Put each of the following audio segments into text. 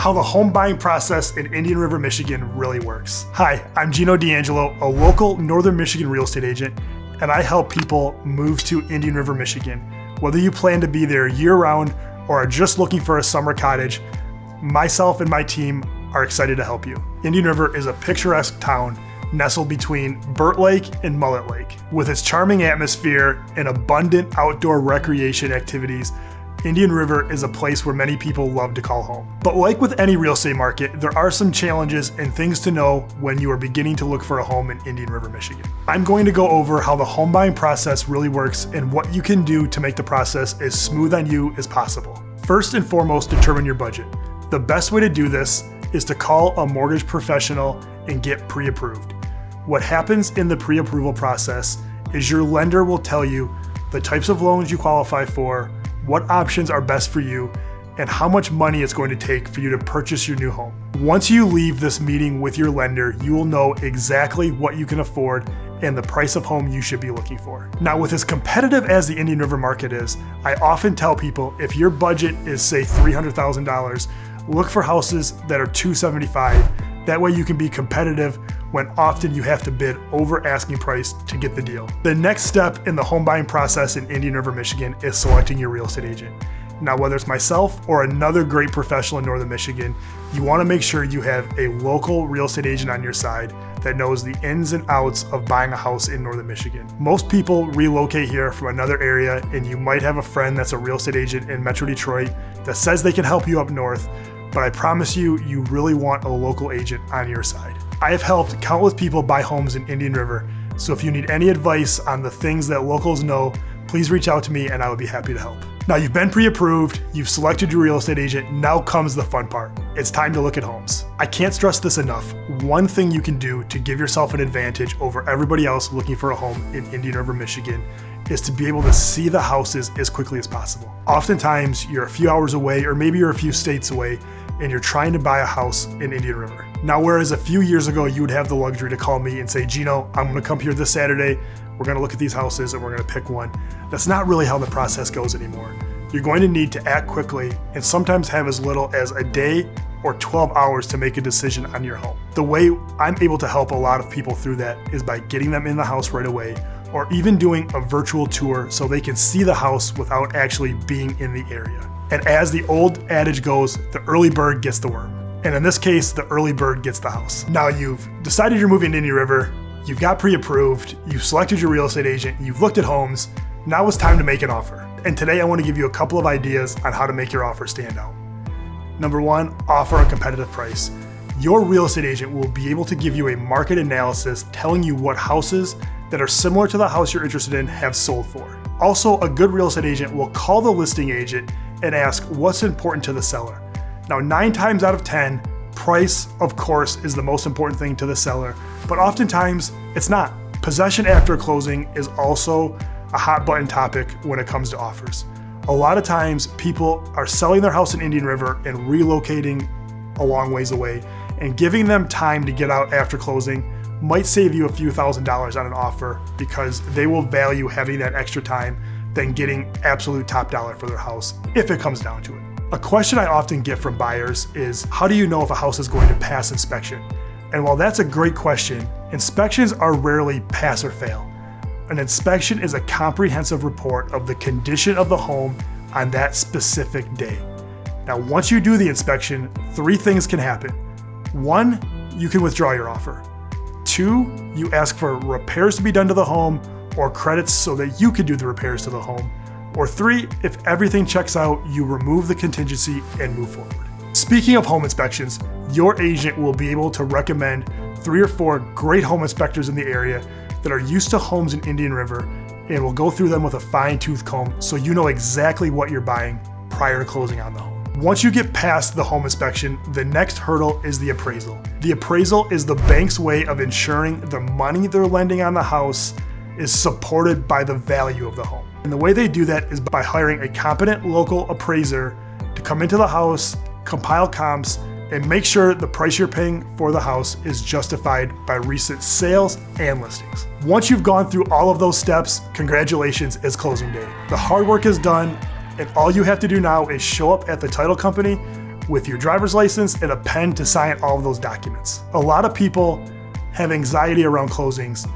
how the home buying process in Indian River, Michigan really works. Hi, I'm Geno D'Angelo, a local Northern Michigan real estate agent, and I help people move to Indian River, Michigan. Whether you plan to be there year-round or are just looking for a summer cottage, myself and my team are excited to help you. Indian River is a picturesque town nestled between Burt Lake and Mullet Lake. With its charming atmosphere and abundant outdoor recreation activities, Indian River is a place where many people love to call home. But like with any real estate market, there are some challenges and things to know when you are beginning to look for a home in Indian River, Michigan. I'm going to go over how the home buying process really works and what you can do to make the process as smooth on you as possible. First and foremost, determine your budget. The best way to do this is to call a mortgage professional and get pre-approved. What happens in the pre-approval process is your lender will tell you the types of loans you qualify for, what options are best for you, and how much money it's going to take for you to purchase your new home. Once you leave this meeting with your lender, you will know exactly what you can afford and the price of home you should be looking for. Now, with as competitive as the Indian River market is, I often tell people if your budget is, say, $300,000, look for houses that are $275,000. That way you can be competitive when often you have to bid over asking price to get the deal. The next step in the home buying process in Indian River, Michigan is selecting your real estate agent. Now, whether it's myself or another great professional in Northern Michigan, you want to make sure you have a local real estate agent on your side that knows the ins and outs of buying a house in Northern Michigan. Most people relocate here from another area, and you might have a friend that's a real estate agent in Metro Detroit that says they can help you up north, but I promise you, you really want a local agent on your side. I have helped countless people buy homes in Indian River, so if you need any advice on the things that locals know, please reach out to me and I would be happy to help. Now, you've been pre-approved, you've selected your real estate agent, now comes the fun part. It's time to look at homes. I can't stress this enough. One thing you can do to give yourself an advantage over everybody else looking for a home in Indian River, Michigan is to be able to see the houses as quickly as possible. Oftentimes, you're a few hours away or maybe you're a few states away and you're trying to buy a house in Indian River. Now, whereas a few years ago, you would have the luxury to call me and say, Geno, I'm gonna come here this Saturday, we're gonna look at these houses and we're gonna pick one. That's not really how the process goes anymore. You're going to need to act quickly and sometimes have as little as a day or 12 hours to make a decision on your home. The way I'm able to help a lot of people through that is by getting them in the house right away, or even doing a virtual tour so they can see the house without actually being in the area. And as the old adage goes, the early bird gets the worm. And in this case, the early bird gets the house. Now you've decided you're moving to Indian River, you've got pre-approved, you've selected your real estate agent, you've looked at homes, now it's time to make an offer. And today I want to give you a couple of ideas on how to make your offer stand out. Number one, offer a competitive price. Your real estate agent will be able to give you a market analysis telling you what houses that are similar to the house you're interested in have sold for. Also, a good real estate agent will call the listing agent and ask what's important to the seller. Now, 9 times out of 10, price, of course, is the most important thing to the seller, but oftentimes it's not. Possession after closing is also a hot button topic when it comes to offers. A lot of times people are selling their house in Indian River and relocating a long ways away, and giving them time to get out after closing might save you a few $1,000s on an offer because they will value having that extra time than getting absolute top dollar for their house if it comes down to it. A question I often get from buyers is, how do you know if a house is going to pass inspection? And while that's a great question, inspections are rarely pass or fail. An inspection is a comprehensive report of the condition of the home on that specific day. Now, once you do the inspection, 3 things can happen. 1, you can withdraw your offer. 2, you ask for repairs to be done to the home or credits so that you can do the repairs to the home. Or 3, if everything checks out, you remove the contingency and move forward. Speaking of home inspections, your agent will be able to recommend 3 or 4 great home inspectors in the area that are used to homes in Indian River and will go through them with a fine-tooth comb so you know exactly what you're buying prior to closing on the home. Once you get past the home inspection, the next hurdle is the appraisal. The appraisal is the bank's way of ensuring the money they're lending on the house is supported by the value of the home. And the way they do that is by hiring a competent local appraiser to come into the house, compile comps, and make sure the price you're paying for the house is justified by recent sales and listings. Once you've gone through all of those steps, congratulations, it's closing day. The hard work is done, and all you have to do now is show up at the title company with your driver's license and a pen to sign all of those documents. A lot of people have anxiety around closings,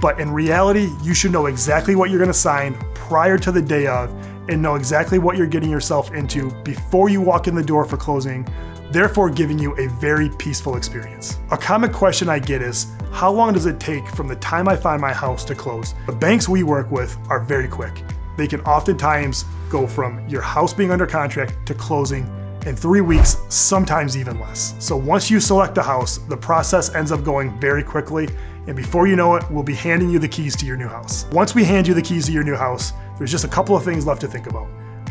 but in reality, you should know exactly what you're gonna sign prior to the day of and know exactly what you're getting yourself into before you walk in the door for closing, therefore giving you a very peaceful experience. A common question I get is, how long does it take from the time I find my house to close? The banks we work with are very quick. They can oftentimes go from your house being under contract to closing in 3 weeks, sometimes even less. So once you select a house, the process ends up going very quickly, and before you know it, we'll be handing you the keys to your new house. Once we hand you the keys to your new house, there's just a couple of things left to think about.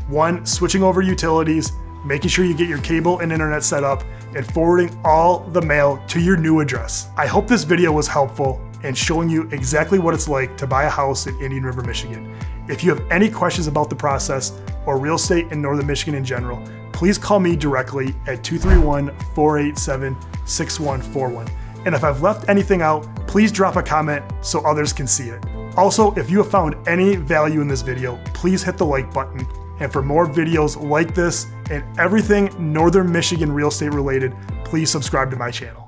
One, switching over utilities, making sure you get your cable and internet set up, and forwarding all the mail to your new address. I hope this video was helpful in showing you exactly what it's like to buy a house in Indian River, Michigan. If you have any questions about the process or real estate in Northern Michigan in general, please call me directly at 231-487-6141. And if I've left anything out, please drop a comment so others can see it. Also, if you have found any value in this video, please hit the like button. And for more videos like this and everything Northern Michigan real estate related, please subscribe to my channel.